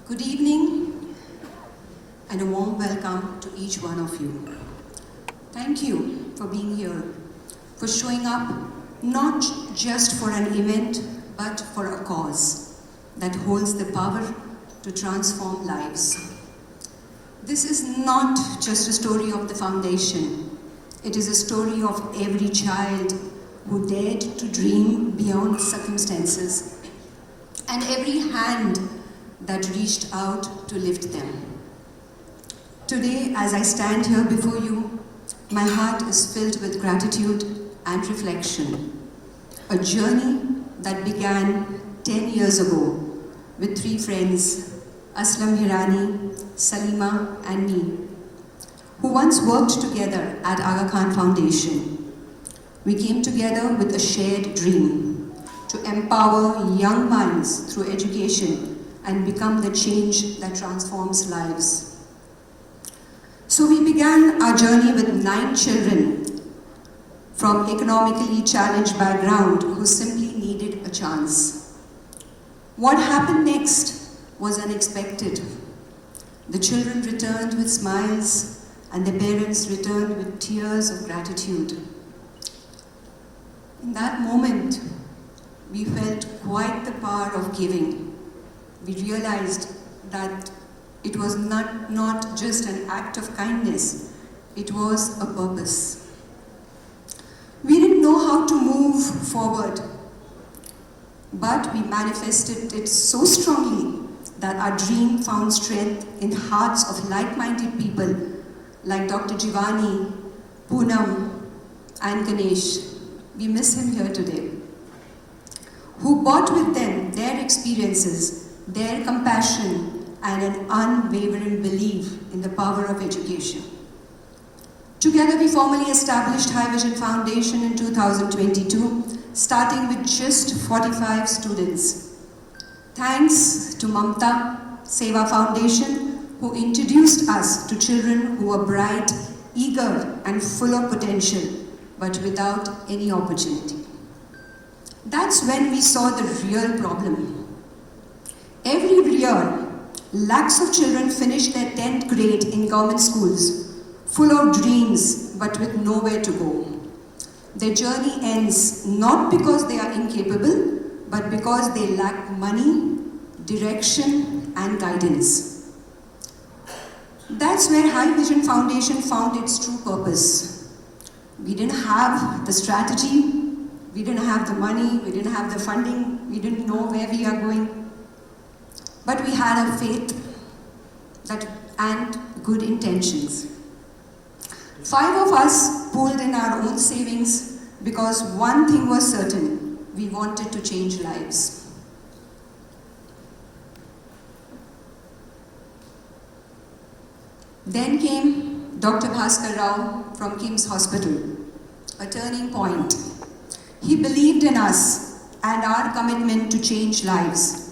Good evening and a warm welcome to each one of you. Thank you for being here, for showing up not just for an event but for a cause that holds the power to transform lives. This is not just a story of the foundation. It is a story of every child who dared to dream beyond circumstances and every hand that reached out to lift them. Today, as I stand here before you, my heart is filled with gratitude and reflection. A journey that began 10 years ago with three friends, Aslam Hirani, Salima and me, who once worked together at Aga Khan Foundation. We came together with a shared dream to empower young minds through education and become the change that transforms lives. So we began our journey with 9 children from economically challenged background who simply needed a chance. What happened next was unexpected. The children returned with smiles and the parents returned with tears of gratitude. In that moment, we felt quite the power of giving. We realized that it was not just an act of kindness, it was a purpose. We didn't know how to move forward, but we manifested it so strongly that our dream found strength in the hearts of like-minded people like Dr. Jivani, Poonam, and Ganesh. We miss him here today, who brought with them their experiences, their compassion, and an unwavering belief in the power of education. Together, we formally established High Vision Foundation in 2022, starting with just 45 students. Thanks to Mamta Seva Foundation, who introduced us to children who were bright, eager, and full of potential, but without any opportunity. That's when we saw the real problem. Every year, lakhs of children finish their 10th grade in government schools, full of dreams, but with nowhere to go. Their journey ends not because they are incapable, but because they lack money, direction, and guidance. That's where High Vision Foundation found its true purpose. We didn't have the strategy, we didn't have the money, we didn't have the funding, we didn't know where we are going. But we had a faith and good intentions. 5 of us pooled in our own savings because one thing was certain: we wanted to change lives. Then came Dr. Bhaskar Rao from KIMS Hospital, a turning point. He believed in us and our commitment to change lives.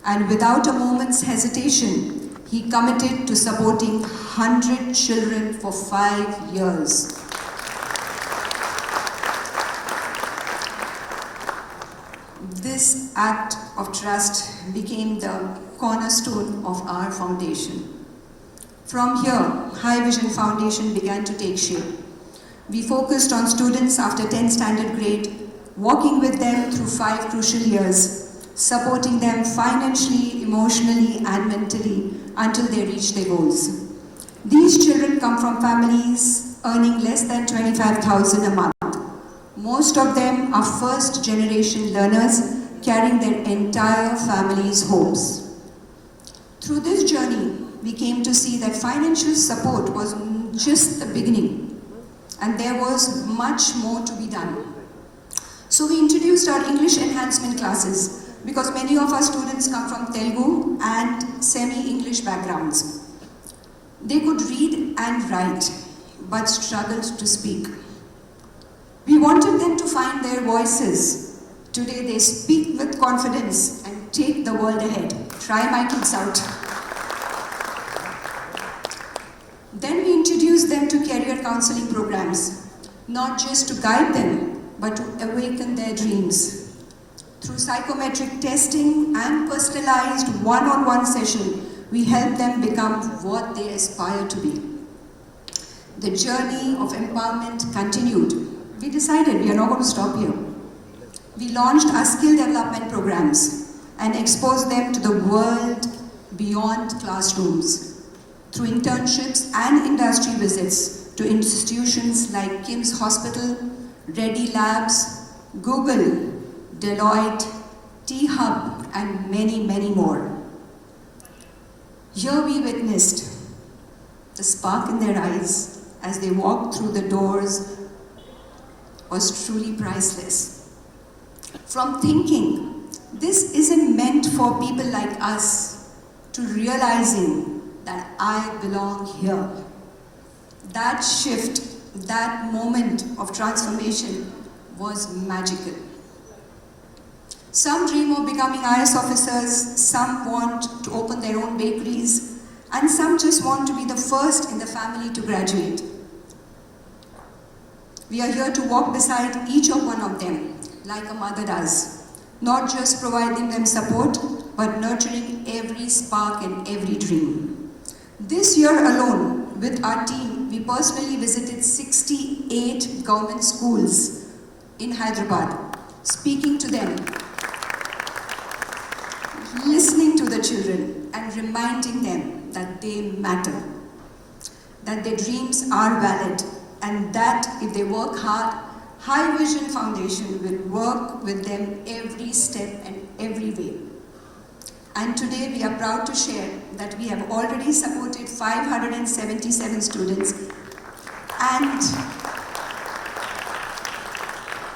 And without a moment's hesitation, he committed to supporting 100 children for 5 years. This act of trust became the cornerstone of our foundation. From here, High Vision Foundation began to take shape. We focused on students after 10th standard grade, walking with them through 5 crucial years, supporting them financially, emotionally, and mentally until they reach their goals. These children come from families earning less than 25,000 a month. Most of them are first-generation learners carrying their entire family's hopes. Through this journey, we came to see that financial support was just the beginning, and there was much more to be done. So we introduced our English enhancement classes, because many of our students come from Telugu and semi-English backgrounds. They could read and write, but struggled to speak. We wanted them to find their voices. Today they speak with confidence and take the world ahead. Try my kids out. Then we introduced them to career counseling programs, not just to guide them, but to awaken their dreams. Through psychometric testing and personalized one-on-one session, We help them become what they aspire to be. The journey of empowerment continued. We decided we are not going to stop here. We launched our skill development programs and exposed them to the world beyond classrooms through internships and industry visits to institutions like KIMS Hospital, Reddy Labs, Google, Deloitte, T-Hub, and many, many more. Here we witnessed the spark in their eyes as they walked through the doors was truly priceless. From thinking, this isn't meant for people like us, to realizing that I belong here. That shift, that moment of transformation was magical. Some dream of becoming IS officers, some want to open their own bakeries, and some just want to be the first in the family to graduate. We are here to walk beside each of one of them, like a mother does, not just providing them support, but nurturing every spark and every dream. This year alone, with our team, we personally visited 68 government schools in Hyderabad, speaking to them, listening to the children, and reminding them that they matter, that their dreams are valid, and that if they work hard, High Vision Foundation will work with them every step and every way. And today we are proud to share that we have already supported 577 students, and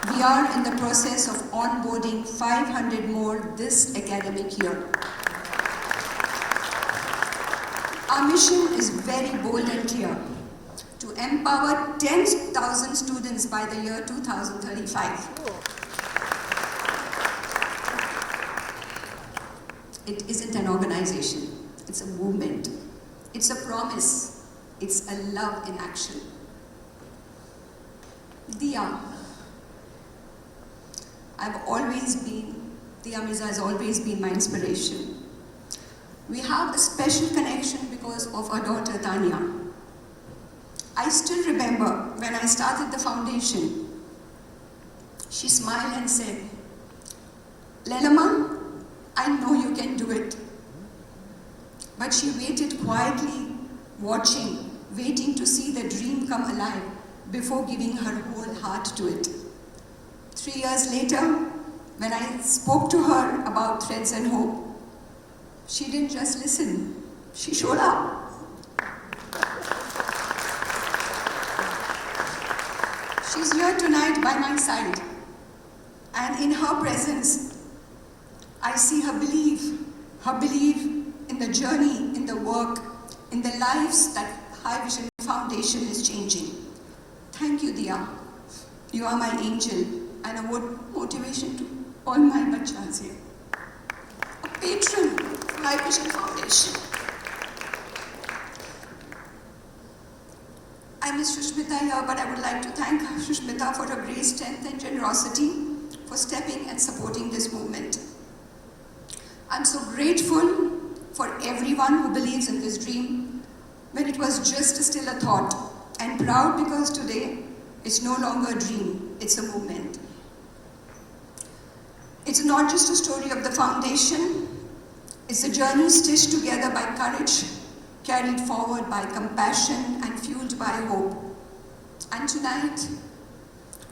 we are in the process of onboarding 500 more this academic year. Our mission is very bold and clear: to empower 10,000 students by the year 2035. It isn't an organization, it's a movement. It's a promise, it's a love in action. Diya Mirza has always been my inspiration. We have a special connection because of our daughter Tanya. I still remember when I started the foundation, she smiled and said, "Lelama, I know you can do it." But she waited quietly, watching, waiting to see the dream come alive before giving her whole heart to it. 3 years later, when I spoke to her about Threads and Hope, she didn't just listen, she showed up. She's here tonight by my side, and in her presence, I see her belief in the journey, in the work, in the lives that High Vision Foundation is changing. Thank you, Diya. You are my angel and a motivation to all my bachas here. A patron of High Vision Foundation. I miss Shushmita here, but I would like to thank Shushmita for her great strength and generosity for stepping and supporting this movement. I'm so grateful for everyone who believes in this dream when it was just still a thought, and proud because today it's no longer a dream, it's a movement. It's not just a story of the foundation, it's a journey stitched together by courage, carried forward by compassion, and fueled by hope. And tonight,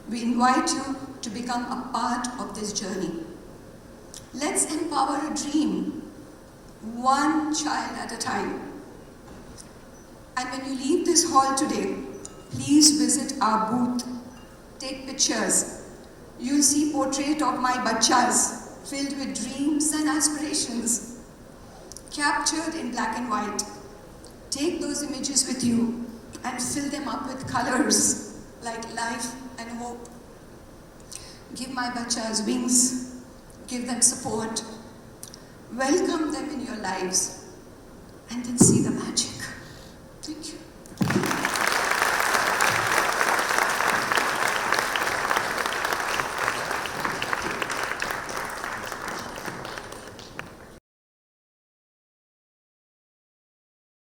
we invite you to become a part of this journey. Let's empower a dream, one child at a time. And when you leave this hall today, please visit our booth, take pictures. You'll see portrait of my bachas filled with dreams and aspirations, captured in black and white. Take those images with you and fill them up with colors like life and hope. Give my bachas wings. Give them support, welcome them in your lives, and then see the magic.